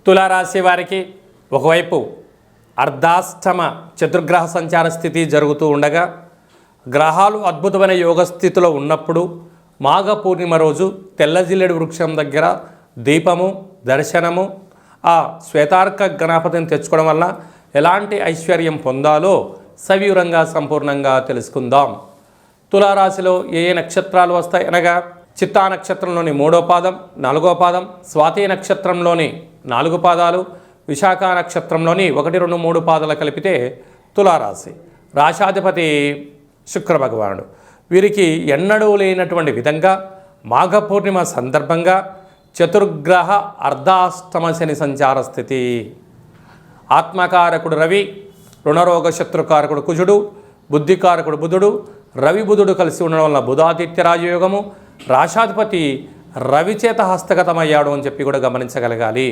తులారాశి వారికి ఒకవైపు అర్ధాష్టమ చతుర్గ్రహ సంచార స్థితి జరుగుతూ ఉండగా గ్రహాలు అద్భుతమైన యోగ స్థితిలో ఉన్నప్పుడు మాఘ పూర్ణిమ రోజు తెల్లజిల్లెడు వృక్షం దగ్గర దీపము దర్శనము ఆ శ్వేతార్క గణపతిని తెచ్చుకోవడం వల్ల ఎలాంటి ఐశ్వర్యం పొందాలో సవివరంగా సంపూర్ణంగా తెలుసుకుందాం. తులారాశిలో ఏ ఏ నక్షత్రాలు వస్తాయి అనగా చిత్తా నక్షత్రంలోని 3వ పాదం 4వ పాదం, స్వాతి నక్షత్రంలోని 4 పాదాలు, విశాఖ నక్షత్రంలోని 1, 2, 3 పాదాలు కలిపితే తులారాశి. రాశాధిపతి శుక్ర భగవానుడు. వీరికి ఎన్నడూ లేనటువంటి విధంగా మాఘ పూర్ణిమ సందర్భంగా చతుర్గ్రహ అర్ధాష్టమ శని సంచార స్థితి. ఆత్మకారకుడు రవి, రుణరోగ శత్రుకారకుడు కుజుడు, బుద్ధికారకుడు బుధుడు, రవి బుధుడు కలిసి ఉండడం వల్ల బుధాదిత్య రాజయోగము. రాశాధిపతి రవిచేత హస్తగతమయ్యాడు అని చెప్పి కూడా గమనించగలగాలి.